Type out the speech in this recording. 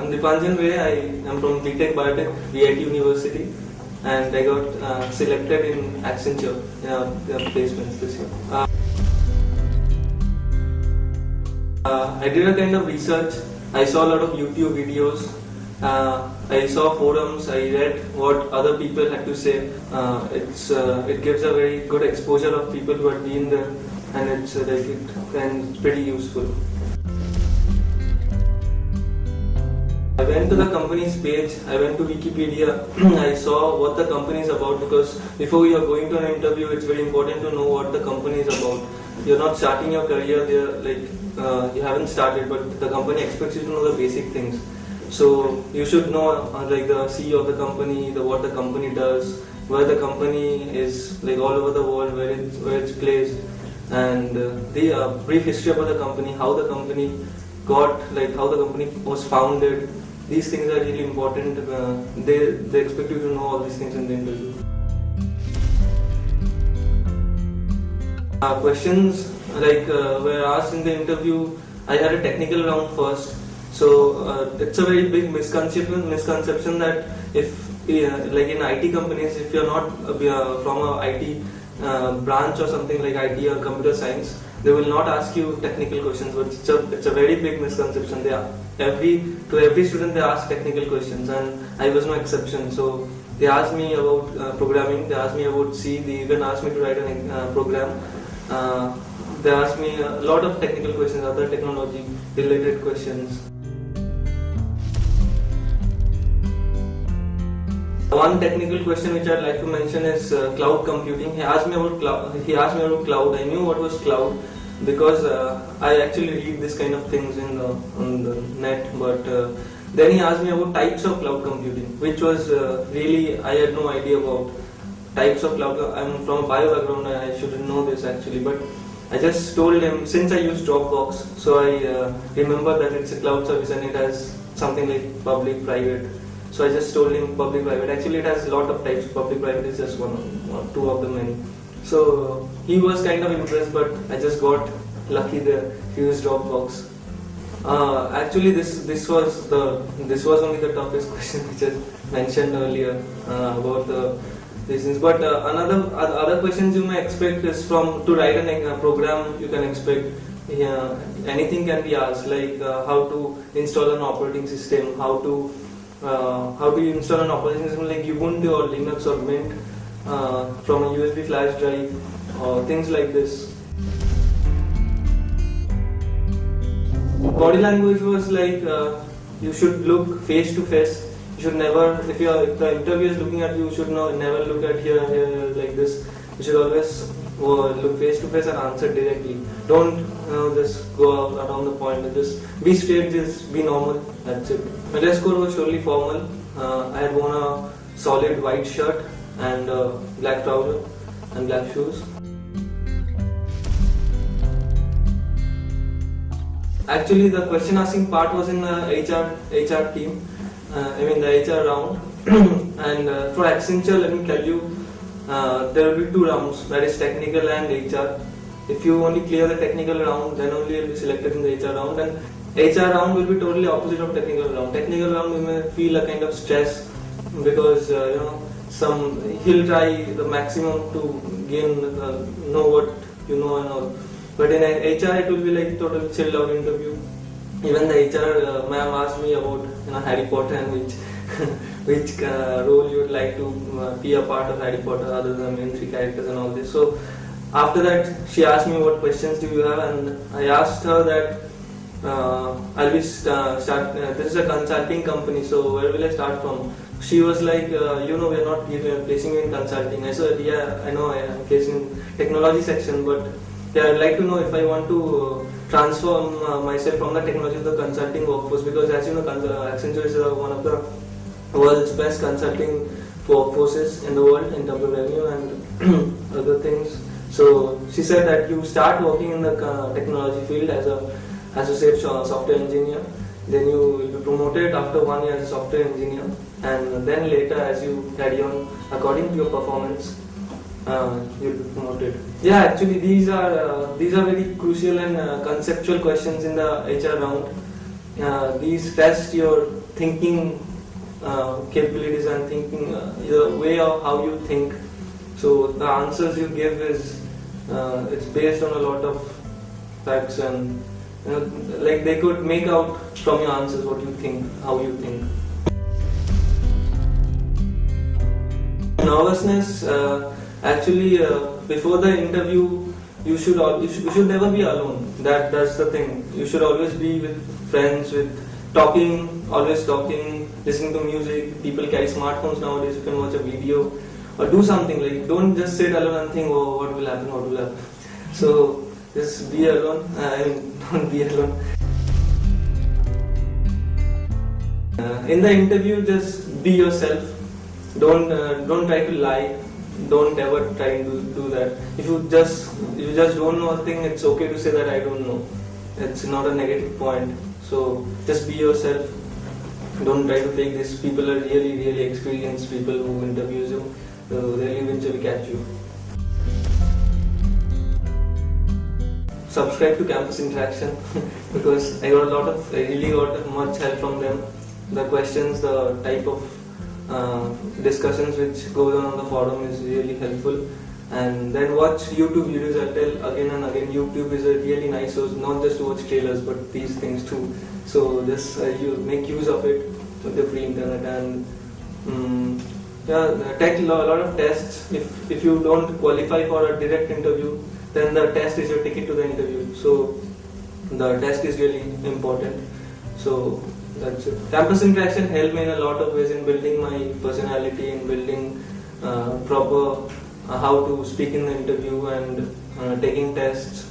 I'm Dipanjan Ray. I am from BTech Biotech, VIT University, and I got selected in Accenture placements this year. I did a kind of research. I saw a lot of YouTube videos. I saw forums. I read what other people had to say. It gives a very good exposure of people who had been there, and it's pretty useful. I went to the company's page, I went to Wikipedia, I saw what the company is about, because before you are going to an interview, it's very important to know what the company is about. You're not starting your career there, you haven't started, but the company expects you to know the basic things. So you should know like the CEO of the company, what the company does, where the company is, like all over the world, where it's placed, and the brief history about the company, how the company got, like how the company was founded. These things are really important. They expect you to know all these things in the interview. Questions were asked in the interview. I had a technical round first. So it's a very big misconception that if like in IT companies, if you're not from a IT branch or something like IT or computer science, they will not ask you technical questions, but it's a very big misconception. To every student they ask technical questions, and I was no exception. So they asked me about programming, they asked me about C, they even asked me to write a program. They asked me a lot of technical questions, other technology related questions. One technical question which I'd like to mention is cloud computing. He asked me about cloud. I knew what was cloud because I actually read this kind of things on the net. But then he asked me about types of cloud computing, which was really I had no idea about types of cloud. I'm from a bio background. I shouldn't know this actually, but I just told him, since I use Dropbox, so I remember that it's a cloud service and it has something like public, private. So I just told him public, private. Actually, it has a lot of types. Public, private is just one or two of the many. So he was kind of impressed, but I just got lucky there. He used Dropbox. Actually, this was only the toughest question which I mentioned earlier about these things. But other questions you may expect is to write a program. You can expect anything can be asked, like how to install an operating system, how do you install an operating system like Ubuntu or Linux or Mint from a USB flash drive or things like this. Body language was like you should look face to face. You should never, if the interviewer is looking at you, you should never look at here like this. You should always look face to face and answer directly. Don't just go around the point. Just be straight, just be normal. That's it. My dress code was totally formal. I had worn a solid white shirt and black trouser and black shoes. Actually, the question asking part was in the HR team. The HR round. And for Accenture, let me tell you, there will be two rounds, that is technical and HR. If you only clear the technical round, then only you will be selected in the HR round. And HR round will be totally opposite of technical round. Technical round you may feel a kind of stress because he'll try the maximum to gain know what you know and all. But in HR it will be like total chilled out interview. Even the HR ma'am asked me about Harry Potter and which role you would like to be a part of Harry Potter other than the main three characters and all this. So after that she asked me what questions do you have, and I asked her that I'll be this is a consulting company, so where will I start from? She was like, we're not placing you in consulting. I said, yeah, I know I am placed in technology section, but yeah, I'd like to know if I want to transform myself from the technology to the consulting workforce, because as you know, Accenture is one of the world's best consulting workforces in the world in terms of revenue and other things. So she said that you start working in the technology field as a software engineer, then you will be promoted after 1 year as a software engineer, and then later as you carry on according to your performance, you'll be promoted. Yeah, actually these are very crucial and conceptual questions in the HR round. these test your thinking capabilities and thinking, the way of how you think. So the answers you give is it's based on a lot of facts, and like they could make out from your answers what you think, how you think. Nervousness, actually, before the interview, you should never be alone. That's the thing. You should always be with friends, always talking, listening to music. People carry smartphones nowadays. You can watch a video or do something. Like, don't just sit alone and think, oh, what will happen. So just be alone. Don't be alone. In the interview, just be yourself. Don't try to lie. Don't ever try to do that. If you just don't know a thing, it's okay to say that I don't know. It's not a negative point. So just be yourself. Don't try to fake this. People are really experienced people who interviews you. They'll eventually catch you. Subscribe to Campus Interaction because I really got much help from them. The questions, the type of discussions which goes on the forum is really helpful. And then watch YouTube videos. I tell again and again, YouTube is a really nice source, not just to watch trailers but these things too. So just you make use of it with the free internet. And take a lot of tests. If you don't qualify for a direct interview, then the test is your ticket to the interview. So the test is really important. So that's it. Campus Interaction helped me in a lot of ways in building my personality, in building proper how to speak in the interview, and taking tests.